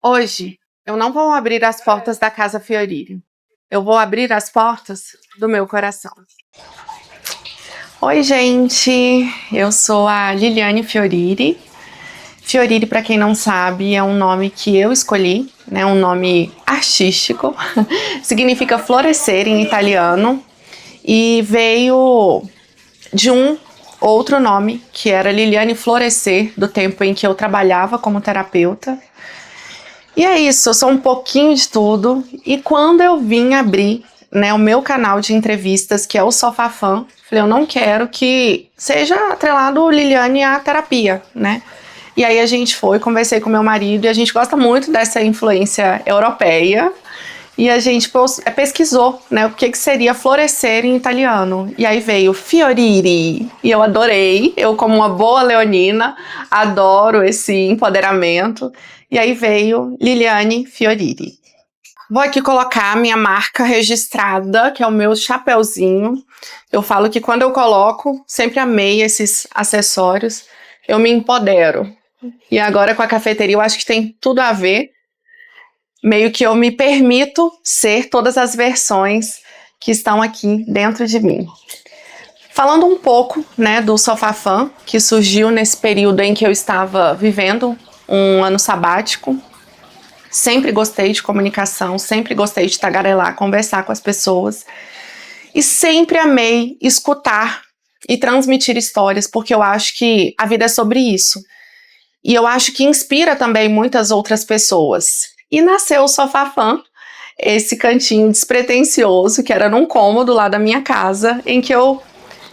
Hoje, eu não vou abrir as portas da Casa Fiorire. Eu vou abrir as portas do meu coração. Oi, gente! Eu sou a Liliane Fiorire. Fiorire, para quem não sabe, é um nome que eu escolhi, né? Um nome artístico. Significa florescer em italiano. E veio de um outro nome, que era Liliane Florescer, do tempo em que eu trabalhava como terapeuta. E é isso, eu sou um pouquinho de tudo. E quando eu vim abrir, né, o meu canal de entrevistas, que é o Sofá Fã, falei, eu não quero que seja atrelado Liliane à terapia, né? E aí a gente foi, conversei com meu marido, e a gente gosta muito dessa influência europeia. E a gente pesquisou, né, o que seria florescer em italiano. E aí veio fiorire. E eu adorei. Eu, como uma boa leonina, adoro esse empoderamento. E aí veio Liliane Fiorire. Vou aqui colocar a minha marca registrada, que é o meu chapeuzinho. Eu falo que quando eu coloco, sempre amei esses acessórios, eu me empodero. E agora com a cafeteria eu acho que tem tudo a ver. Meio que eu me permito ser todas as versões que estão aqui dentro de mim. Falando um pouco, né, do Sofá Fã, que surgiu nesse período em que eu estava vivendo um ano sabático. Sempre gostei de comunicação, sempre gostei de tagarelar, conversar com as pessoas. E sempre amei escutar e transmitir histórias, porque eu acho que a vida é sobre isso. E eu acho que inspira também muitas outras pessoas. E nasceu o Sofá Fã, esse cantinho despretensioso que era num cômodo lá da minha casa, em que eu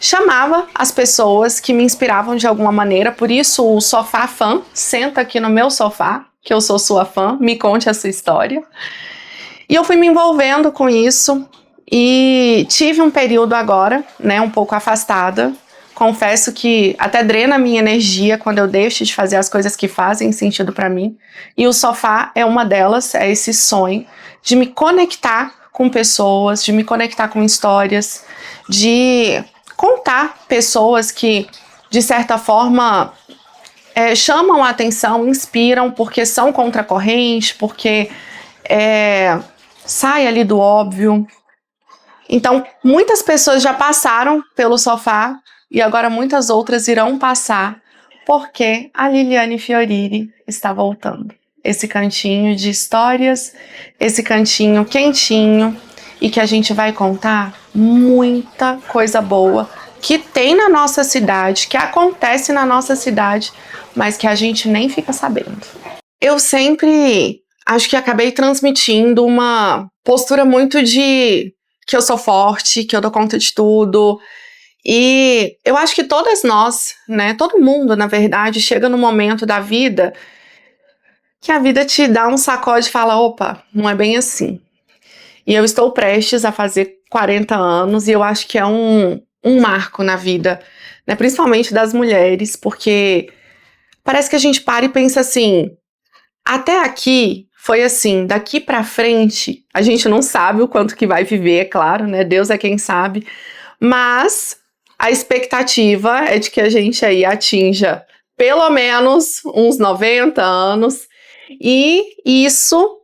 chamava as pessoas que me inspiravam de alguma maneira. Por isso o Sofá Fã, senta aqui no meu sofá, que eu sou sua fã, me conte a sua história. E eu fui me envolvendo com isso e tive um período agora, né, um pouco afastada. Confesso que até drena a minha energia quando eu deixo de fazer as coisas que fazem sentido para mim. E o sofá é uma delas, é esse sonho de me conectar com pessoas, de me conectar com histórias, de contar pessoas que, de certa forma, chamam a atenção, inspiram, porque são contracorrentes, porque sai ali do óbvio. Então, muitas pessoas já passaram pelo sofá e agora muitas outras irão passar, porque a Liliane Fiorire está voltando. Esse cantinho de histórias, esse cantinho quentinho, e que a gente vai contar muita coisa boa que tem na nossa cidade, que acontece na nossa cidade, mas que a gente nem fica sabendo. Eu sempre acho que acabei transmitindo uma postura muito de que eu sou forte, que eu dou conta de tudo. E eu acho que todas nós, né, todo mundo, na verdade, chega num momento da vida que a vida te dá um sacode e fala, opa, não é bem assim. E eu estou prestes a fazer 40 anos e eu acho que é um marco na vida, né, principalmente das mulheres, porque parece que a gente para e pensa assim, até aqui foi assim, daqui pra frente, a gente não sabe o quanto que vai viver, é claro, né? Deus é quem sabe. Mas a expectativa é de que a gente aí atinja pelo menos uns 90 anos. E isso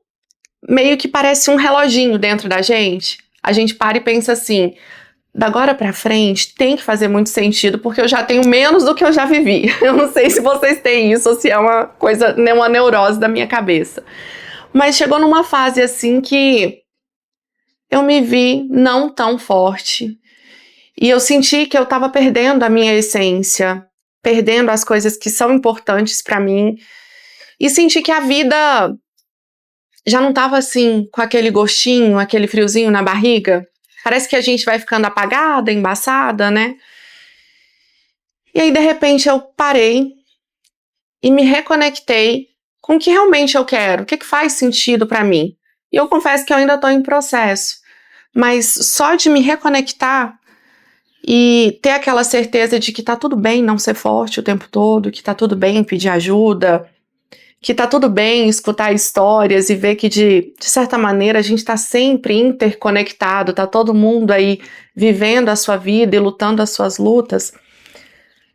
meio que parece um reloginho dentro da gente. A gente para e pensa assim, da agora pra frente tem que fazer muito sentido, porque eu já tenho menos do que eu já vivi. Eu não sei se vocês têm isso ou se é uma coisa, uma neurose da minha cabeça. Mas chegou numa fase assim que eu me vi não tão forte. E eu senti que eu tava perdendo a minha essência, perdendo as coisas que são importantes pra mim. E senti que a vida já não tava assim, com aquele gostinho, aquele friozinho na barriga. Parece que a gente vai ficando apagada, embaçada, né? E aí, de repente, eu parei e me reconectei com o que realmente eu quero, o que faz sentido pra mim. E eu confesso que eu ainda tô em processo, mas só de me reconectar e ter aquela certeza de que tá tudo bem não ser forte o tempo todo, que tá tudo bem pedir ajuda, que tá tudo bem escutar histórias e ver que de certa maneira a gente tá sempre interconectado, tá todo mundo aí vivendo a sua vida e lutando as suas lutas,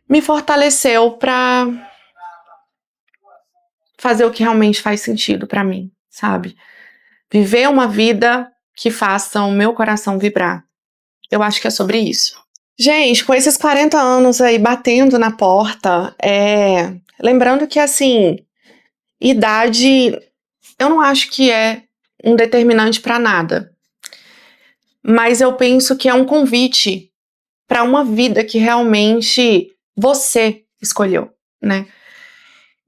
me fortaleceu para fazer o que realmente faz sentido pra mim, sabe? Viver uma vida que faça o meu coração vibrar. Eu acho que é sobre isso. Gente, com esses 40 anos aí batendo na porta, lembrando que, assim, idade, eu não acho que é um determinante pra nada. Mas eu penso que é um convite pra uma vida que realmente você escolheu, né?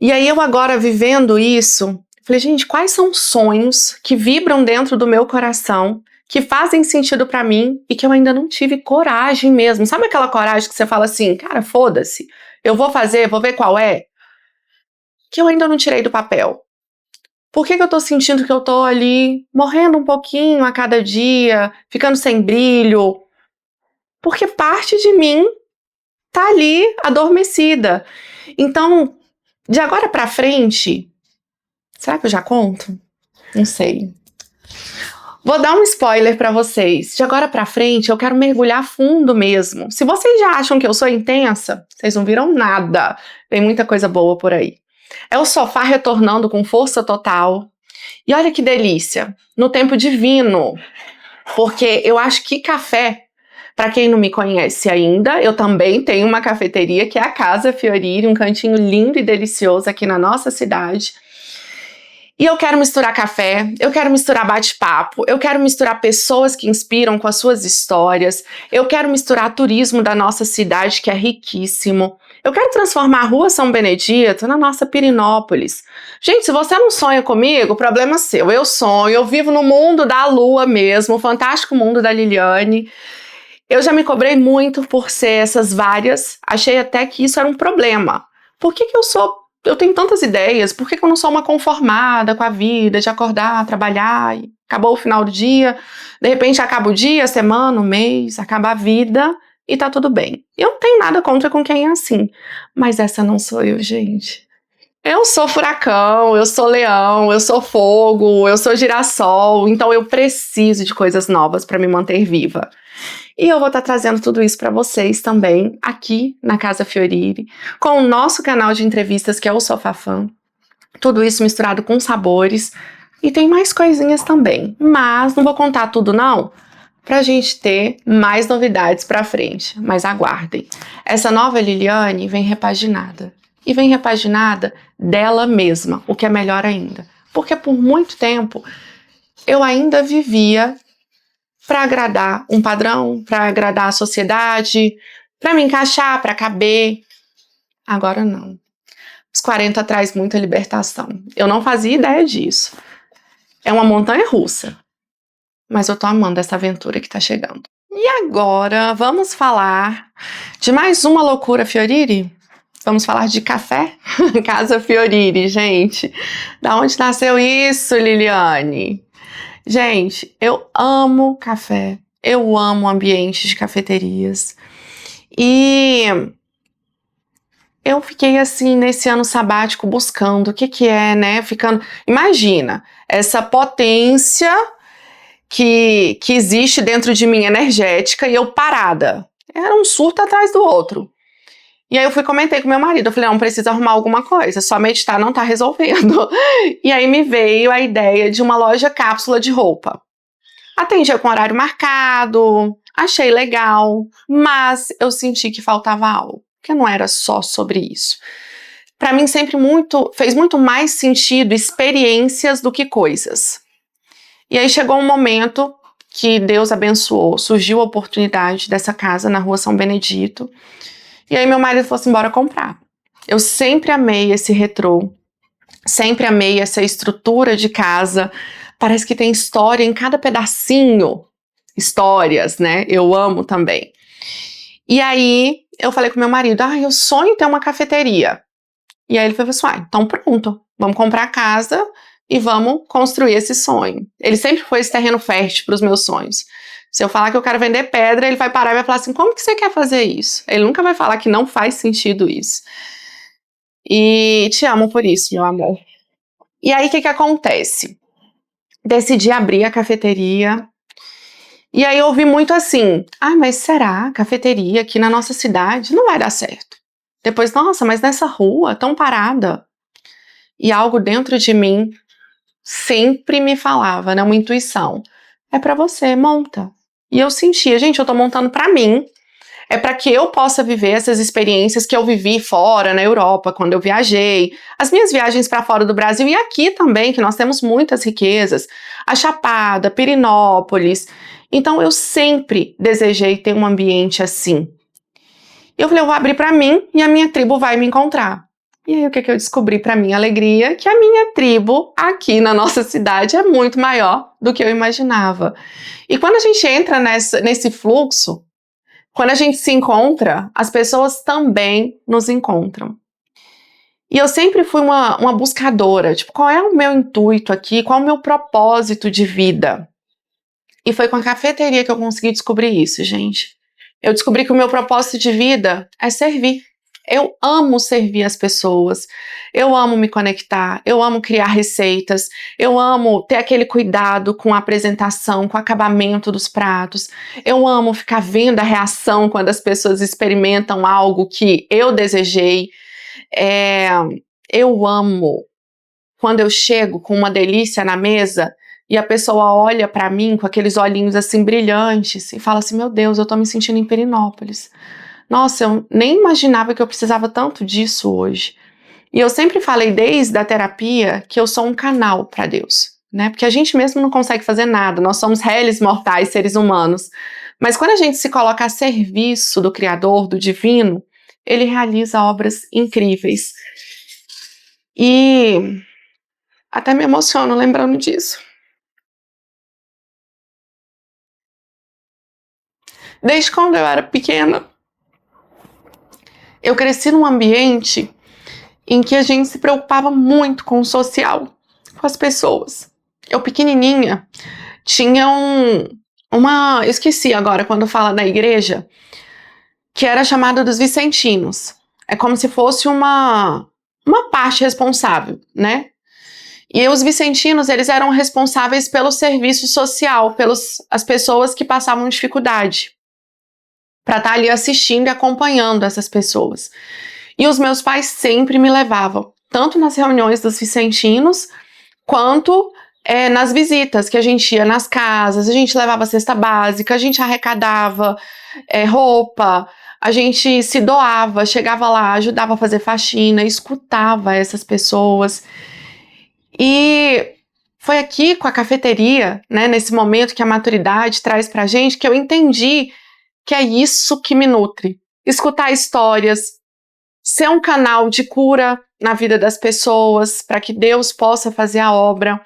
E aí eu agora vivendo isso, falei, gente, quais são os sonhos que vibram dentro do meu coração, que fazem sentido pra mim e que eu ainda não tive coragem mesmo. Sabe aquela coragem que você fala assim, cara, foda-se, eu vou fazer, vou ver qual é? Que eu ainda não tirei do papel. Por que eu tô sentindo que eu tô ali morrendo um pouquinho a cada dia, ficando sem brilho? Porque parte de mim tá ali adormecida. Então, de agora pra frente, será que eu já conto? Não sei. Vou dar um spoiler pra vocês. De agora pra frente, eu quero mergulhar fundo mesmo. Se vocês já acham que eu sou intensa, vocês não viram nada. Tem muita coisa boa por aí. É o sofá retornando com força total. E olha que delícia, no tempo divino. Porque eu acho que café, pra quem não me conhece ainda, eu também tenho uma cafeteria que é a Casa Fiorire, um cantinho lindo e delicioso aqui na nossa cidade. E eu quero misturar café, eu quero misturar bate-papo, eu quero misturar pessoas que inspiram com as suas histórias, eu quero misturar turismo da nossa cidade, que é riquíssimo. Eu quero transformar a Rua São Benedito na nossa Pirinópolis. Gente, se você não sonha comigo, o problema é seu. Eu sonho, eu vivo no mundo da lua mesmo, o fantástico mundo da Liliane. Eu já me cobrei muito por ser essas várias, achei até que isso era um problema. Por que eu tenho tantas ideias, por que eu não sou uma conformada com a vida, de acordar, trabalhar, e acabou o final do dia, de repente acaba o dia, a semana, o mês, acaba a vida e tá tudo bem. Eu não tenho nada contra com quem é assim, mas essa não sou eu, gente. Eu sou furacão, eu sou leão, eu sou fogo, eu sou girassol, então eu preciso de coisas novas para me manter viva. E eu vou estar trazendo tudo isso para vocês também, aqui na Casa Fiorire, com o nosso canal de entrevistas, que é o Sofá Fã. Tudo isso misturado com sabores. E tem mais coisinhas também. Mas não vou contar tudo, não, pra gente ter mais novidades pra frente. Mas aguardem. Essa nova Liliane vem repaginada. E vem repaginada dela mesma, o que é melhor ainda. Porque por muito tempo eu ainda vivia para agradar um padrão, para agradar a sociedade, para me encaixar, para caber. Agora não. Os 40 traz muita libertação. Eu não fazia ideia disso. É uma montanha russa. Mas eu tô amando essa aventura que tá chegando. E agora, vamos falar de mais uma loucura Fiorire? Vamos falar de café? Casa Fiorire, gente. Da onde nasceu isso, Liliane? Gente, eu amo café, eu amo ambientes de cafeterias e eu fiquei assim nesse ano sabático buscando o que é, né, imagina, essa potência que existe dentro de mim energética e eu parada, era um surto atrás do outro. E aí eu comentei com meu marido, eu falei, não, precisa arrumar alguma coisa, só meditar não tá resolvendo. E aí me veio a ideia de uma loja cápsula de roupa. Atendia com horário marcado, achei legal, mas eu senti que faltava algo, que não era só sobre isso. Para mim sempre fez muito mais sentido experiências do que coisas. E aí chegou um momento que Deus abençoou, surgiu a oportunidade dessa casa na Rua São Benedito. E aí meu marido falou assim, bora comprar. Eu sempre amei esse retrô, sempre amei essa estrutura de casa. Parece que tem história em cada pedacinho. Histórias, né? Eu amo também. E aí eu falei com meu marido, eu sonho em ter uma cafeteria. E aí ele falou assim, então pronto, vamos comprar a casa e vamos construir esse sonho. Ele sempre foi esse terreno fértil para os meus sonhos. Se eu falar que eu quero vender pedra, ele vai parar e vai falar assim, como que você quer fazer isso? Ele nunca vai falar que não faz sentido isso. E te amo por isso, meu amor. E aí, o que acontece? Decidi abrir a cafeteria. E aí eu ouvi muito assim, mas será? Cafeteria aqui na nossa cidade não vai dar certo. Depois, nossa, mas nessa rua, tão parada. e algo dentro de mim sempre me falava, né, uma intuição, é pra você, monta. E eu sentia, gente, eu tô montando pra mim, é para que eu possa viver essas experiências que eu vivi fora, na Europa, quando eu viajei, as minhas viagens para fora do Brasil e aqui também, que nós temos muitas riquezas, a Chapada, Pirinópolis. Então eu sempre desejei ter um ambiente assim. E eu falei, eu vou abrir para mim e a minha tribo vai me encontrar. E aí o que eu descobri para minha alegria? Que a minha tribo aqui na nossa cidade é muito maior do que eu imaginava. E quando a gente entra nesse fluxo, quando a gente se encontra, as pessoas também nos encontram. E eu sempre fui uma buscadora, tipo, qual é o meu intuito aqui, qual é o meu propósito de vida? E foi com a cafeteria que eu consegui descobrir isso, gente. Eu descobri que o meu propósito de vida é servir. Eu amo servir as pessoas, eu amo me conectar, eu amo criar receitas, eu amo ter aquele cuidado com a apresentação, com o acabamento dos pratos, eu amo ficar vendo a reação quando as pessoas experimentam algo que eu desejei, eu amo quando eu chego com uma delícia na mesa e a pessoa olha pra mim com aqueles olhinhos assim brilhantes e fala assim, meu Deus, eu tô me sentindo em Pirinópolis. Nossa, eu nem imaginava que eu precisava tanto disso hoje. E eu sempre falei desde a terapia que eu sou um canal para Deus, né? Porque a gente mesmo não consegue fazer nada, nós somos réis mortais, seres humanos. Mas quando a gente se coloca a serviço do Criador, do Divino, ele realiza obras incríveis. E até me emociono lembrando disso. Desde quando eu era pequena, eu cresci num ambiente em que a gente se preocupava muito com o social, com as pessoas. Eu pequenininha tinha eu esqueci agora quando fala da igreja, que era chamada dos vicentinos. É como se fosse uma parte responsável, né? E os vicentinos, eles eram responsáveis pelo serviço social, pelas as pessoas que passavam dificuldade, para estar ali assistindo e acompanhando essas pessoas. E os meus pais sempre me levavam, tanto nas reuniões dos vicentinos, quanto nas visitas que a gente ia nas casas, a gente levava cesta básica, a gente arrecadava roupa, a gente se doava, chegava lá, ajudava a fazer faxina, escutava essas pessoas. E foi aqui com a cafeteria, né, nesse momento que a maturidade traz pra gente, que eu entendi que é isso que me nutre. Escutar histórias, ser um canal de cura na vida das pessoas, para que Deus possa fazer a obra,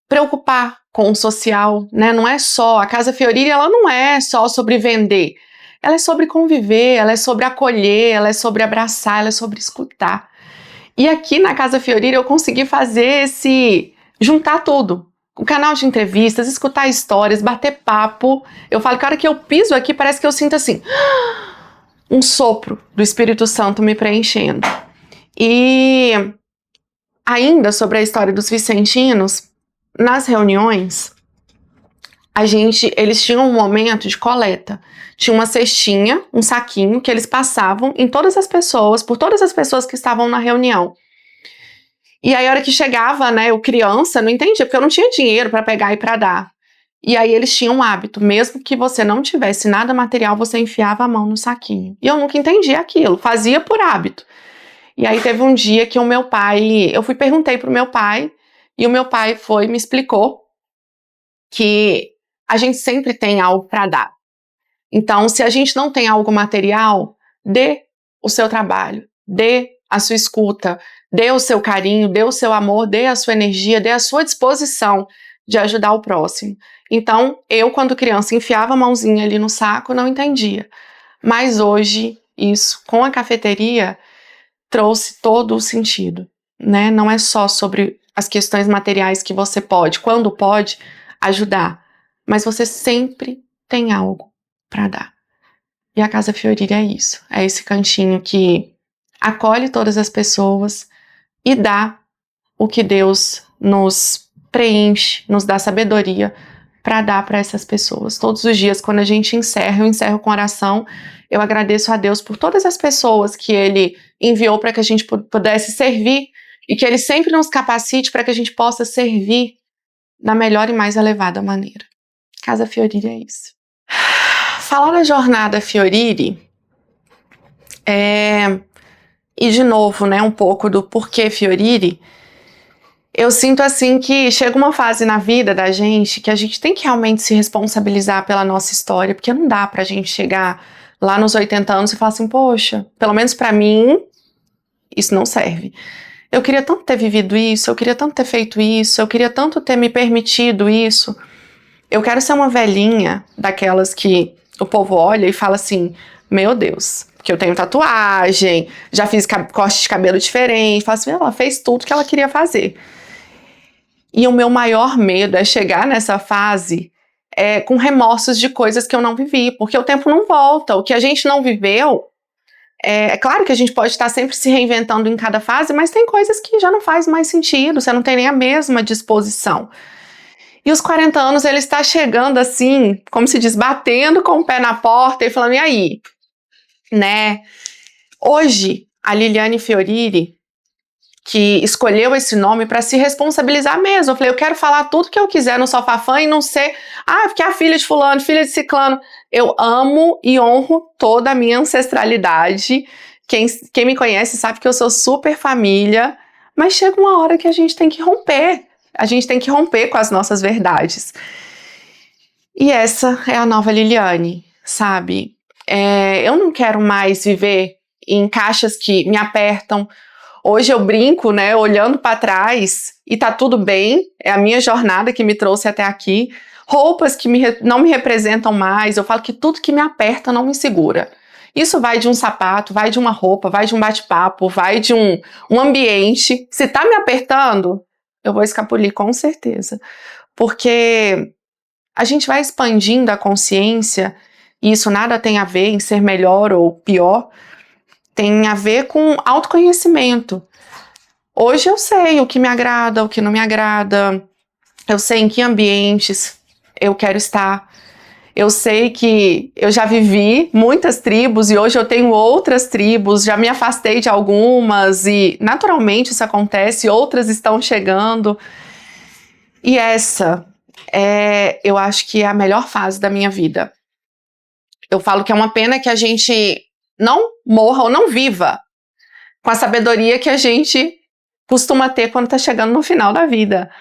preocupar com o social, né? Não é só, a Casa Fiorire, ela não é só sobre vender, ela é sobre conviver, ela é sobre acolher, ela é sobre abraçar, ela é sobre escutar. E aqui na Casa Fiorire eu consegui fazer juntar tudo. O canal de entrevistas, escutar histórias, bater papo. Eu falo que a hora que eu piso aqui, parece que eu sinto assim, um sopro do Espírito Santo me preenchendo. E ainda sobre a história dos vicentinos, nas reuniões, eles tinham um momento de coleta. Tinha uma cestinha, um saquinho que eles passavam em todas as pessoas, por todas as pessoas que estavam na reunião. E aí a hora que chegava, né, eu criança, não entendia, porque eu não tinha dinheiro para pegar e para dar. E aí eles tinham um hábito, mesmo que você não tivesse nada material, você enfiava a mão no saquinho. E eu nunca entendi aquilo, fazia por hábito. E aí teve um dia que eu perguntei pro meu pai, e o meu pai me explicou que a gente sempre tem algo para dar. Então, se a gente não tem algo material, dê o seu trabalho, dê a sua escuta, dê o seu carinho, dê o seu amor, dê a sua energia, dê a sua disposição de ajudar o próximo. Então, eu, quando criança, enfiava a mãozinha ali no saco, não entendia. Mas hoje, isso, com a cafeteria, trouxe todo o sentido, né? Não é só sobre as questões materiais que você pode, quando pode, ajudar, mas você sempre tem algo para dar. E a Casa Fiorire é isso, é esse cantinho que acolhe todas as pessoas e dá o que Deus nos preenche, nos dá sabedoria para dar para essas pessoas. Todos os dias, quando a gente encerra, eu encerro com oração, eu agradeço a Deus por todas as pessoas que Ele enviou para que a gente pudesse servir e que Ele sempre nos capacite para que a gente possa servir da melhor e mais elevada maneira. Casa Fiorire é isso. Falar da jornada Fiorire e de novo, né, um pouco do porquê Fiorire. Eu sinto assim que chega uma fase na vida da gente que a gente tem que realmente se responsabilizar pela nossa história, porque não dá pra gente chegar lá nos 80 anos e falar assim, poxa, pelo menos pra mim, isso não serve. Eu queria tanto ter vivido isso, eu queria tanto ter feito isso, eu queria tanto ter me permitido isso. Eu quero ser uma velhinha daquelas que o povo olha e fala assim, meu Deus, porque eu tenho tatuagem, já fiz corte de cabelo diferente, fala assim, ela fez tudo que ela queria fazer. E o meu maior medo é chegar nessa fase com remorsos de coisas que eu não vivi, porque o tempo não volta, o que a gente não viveu, é claro que a gente pode estar sempre se reinventando em cada fase, mas tem coisas que já não faz mais sentido, você não tem nem a mesma disposição. E os 40 anos, ele está chegando assim, como se diz, batendo com o pé na porta e falando, e aí? Né? Hoje, a Liliane Fiorire, que escolheu esse nome para se responsabilizar mesmo. Eu falei, eu quero falar tudo que eu quiser no Sofafã e não ser, porque é a filha de fulano, filha de ciclano. Eu amo e honro toda a minha ancestralidade. Quem me conhece sabe que eu sou super família, mas chega uma hora que a gente tem que romper. A gente tem que romper com as nossas verdades. E essa é a nova Liliane, sabe? Eu não quero mais viver em caixas que me apertam. Hoje eu brinco, né, olhando para trás e tá tudo bem, é a minha jornada que me trouxe até aqui. Roupas que não me representam mais, eu falo que tudo que me aperta não me segura. Isso vai de um sapato, vai de uma roupa, vai de um bate-papo, vai de um ambiente. Se tá me apertando, eu vou escapulir com certeza. Porque a gente vai expandindo a consciência, e isso nada tem a ver em ser melhor ou pior, tem a ver com autoconhecimento. Hoje eu sei o que me agrada, o que não me agrada, eu sei em que ambientes eu quero estar, eu sei que eu já vivi muitas tribos e hoje eu tenho outras tribos, já me afastei de algumas e naturalmente isso acontece, outras estão chegando. E essa eu acho que é a melhor fase da minha vida. Eu falo que é uma pena que a gente não morra ou não viva com a sabedoria que a gente costuma ter quando está chegando no final da vida.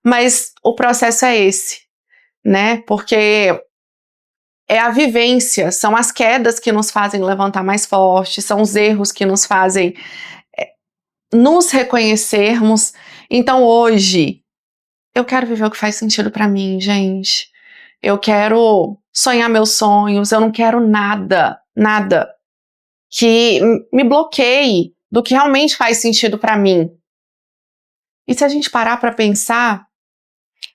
Mas o processo é esse, né? Porque é a vivência, são as quedas que nos fazem levantar mais forte, são os erros que nos fazem nos reconhecermos. Então hoje, eu quero viver o que faz sentido para mim, gente. Eu quero sonhar meus sonhos, eu não quero nada que me bloqueie do que realmente faz sentido para mim. E se a gente parar para pensar,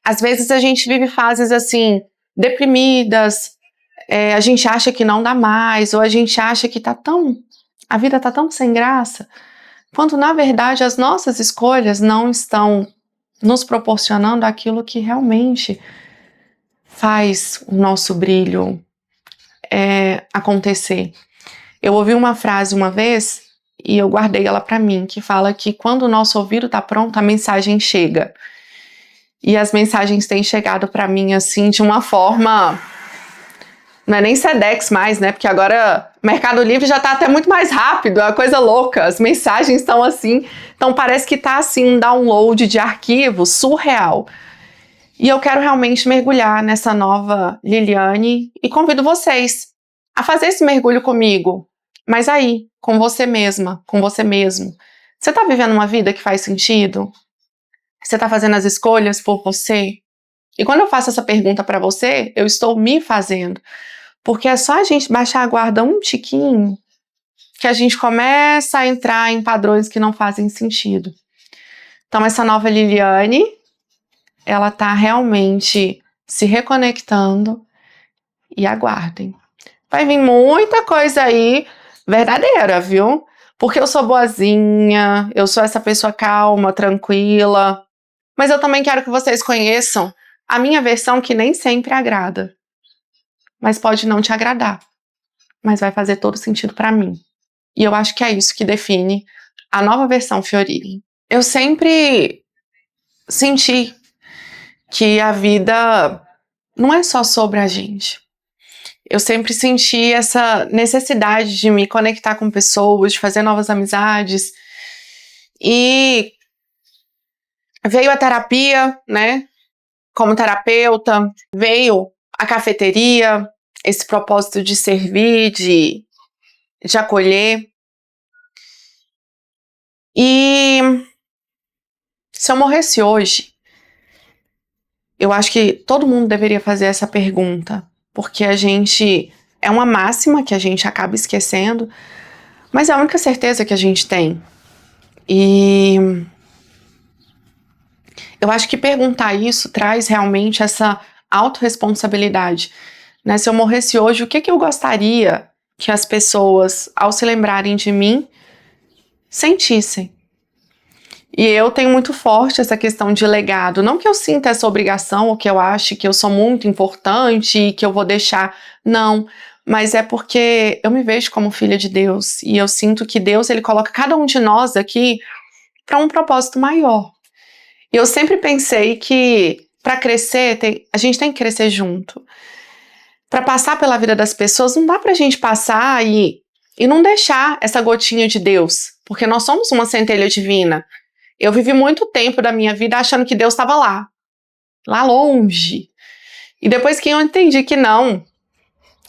às vezes a gente vive fases assim, deprimidas, a gente acha que não dá mais, ou a gente acha que a vida tá tão sem graça, quando na verdade as nossas escolhas não estão nos proporcionando aquilo que realmente faz o nosso brilho acontecer. Eu ouvi uma frase uma vez e eu guardei ela para mim, que fala que quando o nosso ouvido está pronto, a mensagem chega. E as mensagens têm chegado para mim assim de uma forma, não é nem Sedex mais, né? Porque agora o Mercado Livre já tá até muito mais rápido, é uma coisa louca. As mensagens estão assim, então parece que tá assim um download de arquivo surreal. E eu quero realmente mergulhar nessa nova Liliane e convido vocês a fazer esse mergulho comigo, mas aí, com você mesma, com você mesmo. Você tá vivendo uma vida que faz sentido? Você tá fazendo as escolhas por você? E quando eu faço essa pergunta para você, eu estou me fazendo. Porque é só a gente baixar a guarda um tiquinho que a gente começa a entrar em padrões que não fazem sentido. Então essa nova Liliane, ela tá realmente se reconectando e aguardem. Vai vir muita coisa aí verdadeira, viu? Porque eu sou boazinha, eu sou essa pessoa calma, tranquila, mas eu também quero que vocês conheçam a minha versão que nem sempre agrada. Mas pode não te agradar, mas vai fazer todo sentido para mim. E eu acho que é isso que define a nova versão Fiorire. Eu sempre senti que a vida não é só sobre a gente. Eu sempre senti essa necessidade de me conectar com pessoas, de fazer novas amizades. E veio a terapia, né? Como terapeuta, veio a cafeteria, esse propósito de servir, de acolher. E se eu morresse hoje, eu acho que todo mundo deveria fazer essa pergunta, porque a gente é uma máxima que a gente acaba esquecendo, mas é a única certeza que a gente tem. E eu acho que perguntar isso traz realmente essa autorresponsabilidade, né? Se eu morresse hoje, o que eu gostaria que as pessoas, ao se lembrarem de mim, sentissem? E eu tenho muito forte essa questão de legado. Não que eu sinta essa obrigação ou que eu ache que eu sou muito importante e que eu vou deixar. Não. Mas é porque eu me vejo como filha de Deus. E eu sinto que Deus, ele coloca cada um de nós aqui para um propósito maior. E eu sempre pensei que para crescer, a gente tem que crescer junto. Para passar pela vida das pessoas, não dá pra gente passar e não deixar essa gotinha de Deus. Porque nós somos uma centelha divina. Eu vivi muito tempo da minha vida achando que Deus estava lá longe. E depois que eu entendi que não,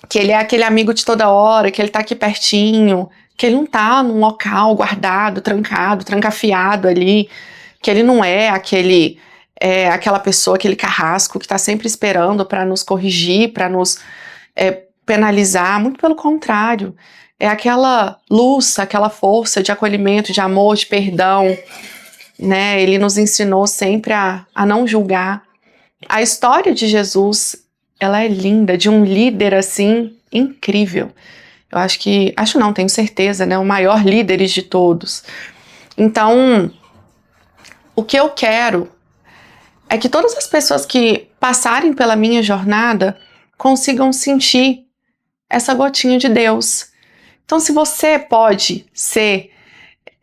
que ele é aquele amigo de toda hora, que ele tá aqui pertinho, que ele não tá num local guardado, trancado, trancafiado ali, que ele não é aquela pessoa, aquele carrasco que tá sempre esperando para nos corrigir, para nos penalizar, muito pelo contrário. É aquela luz, aquela força de acolhimento, de amor, de perdão, né? Ele nos ensinou sempre a não julgar. A história de Jesus, ela é linda, de um líder assim, incrível. Eu acho não, tenho certeza, né? O maior líder de todos. Então, o que eu quero é que todas as pessoas que passarem pela minha jornada consigam sentir essa gotinha de Deus. Então, se você pode ser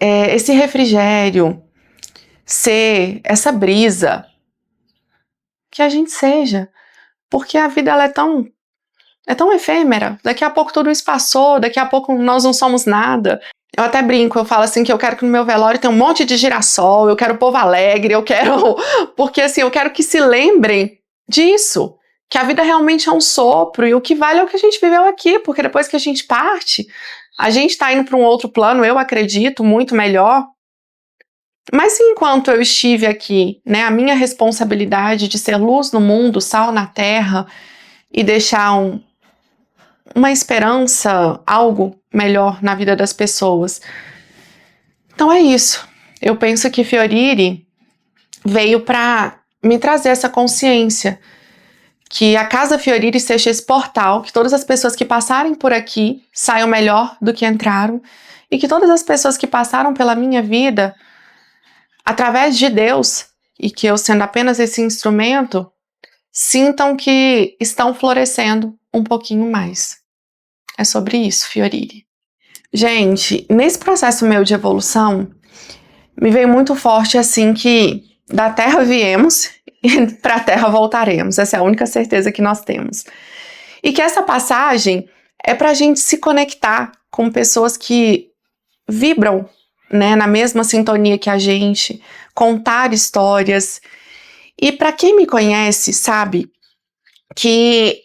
esse refrigério, ser essa brisa, que a gente seja, porque a vida ela é tão efêmera, daqui a pouco tudo isso passou, daqui a pouco nós não somos nada. Eu até brinco, eu falo assim que eu quero que no meu velório tenha um monte de girassol, eu quero o povo alegre, porque assim, eu quero que se lembrem disso, que a vida realmente é um sopro e o que vale é o que a gente viveu aqui, porque depois que a gente parte, a gente tá indo para um outro plano, eu acredito, muito melhor. Mas enquanto eu estive aqui, né, a minha responsabilidade de ser luz no mundo, sal na terra e deixar uma esperança, algo melhor na vida das pessoas. Então é isso. Eu penso que Fiorire veio para me trazer essa consciência, que a Casa Fiorire seja esse portal, que todas as pessoas que passarem por aqui saiam melhor do que entraram e que todas as pessoas que passaram pela minha vida através de Deus, e que eu sendo apenas esse instrumento, sintam que estão florescendo um pouquinho mais. É sobre isso, Fiorire. Gente, nesse processo meu de evolução, me veio muito forte assim que da Terra viemos e para a Terra voltaremos. Essa é a única certeza que nós temos. E que essa passagem é para a gente se conectar com pessoas que vibram, né, na mesma sintonia que a gente, contar histórias. E para quem me conhece, sabe que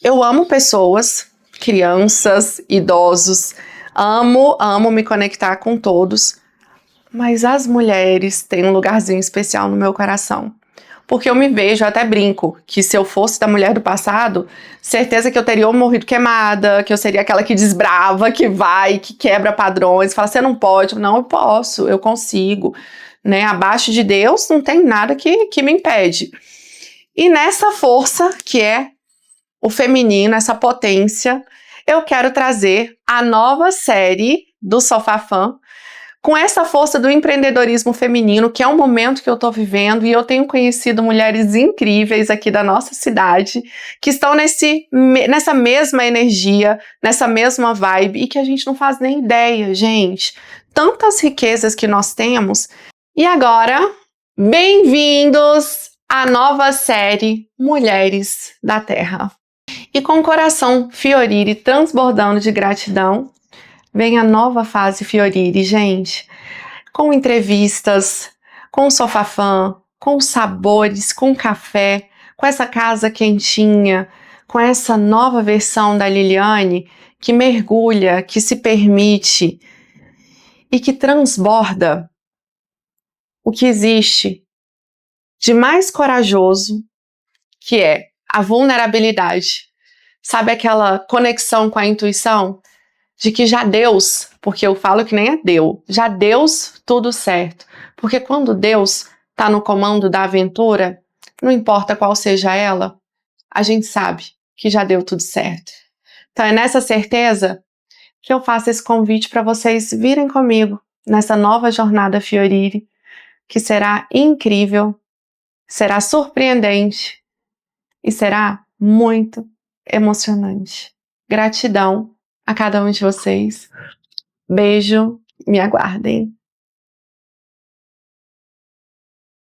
eu amo pessoas, crianças, idosos, amo me conectar com todos, mas as mulheres têm um lugarzinho especial no meu coração. Porque eu me vejo, eu até brinco, que se eu fosse da mulher do passado, certeza que eu teria morrido queimada, que eu seria aquela que desbrava, que vai, que quebra padrões, fala, você não pode. Não, eu posso, eu consigo, né? Abaixo de Deus não tem nada que me impede. E nessa força, que é o feminino, essa potência, eu quero trazer a nova série do Sofá Fã, com essa força do empreendedorismo feminino, que é um momento que eu estou vivendo, e eu tenho conhecido mulheres incríveis aqui da nossa cidade, que estão nessa mesma energia, nessa mesma vibe, e que a gente não faz nem ideia, gente. Tantas riquezas que nós temos. E agora, bem-vindos à nova série Mulheres da Terra. E com o coração Fiorire transbordando de gratidão, vem a nova fase Fiorire, gente, com entrevistas, com sofá-fã, com sabores, com café, com essa casa quentinha, com essa nova versão da Liliane que mergulha, que se permite e que transborda o que existe de mais corajoso, que é a vulnerabilidade. Sabe aquela conexão com a intuição? De que já Deus, porque eu falo que nem é Deus, já Deus tudo certo. Porque quando Deus está no comando da aventura, não importa qual seja ela, a gente sabe que já deu tudo certo. Então é nessa certeza que eu faço esse convite para vocês virem comigo nessa nova jornada Fiorire, que será incrível, será surpreendente e será muito emocionante. Gratidão a cada um de vocês. Beijo, me aguardem.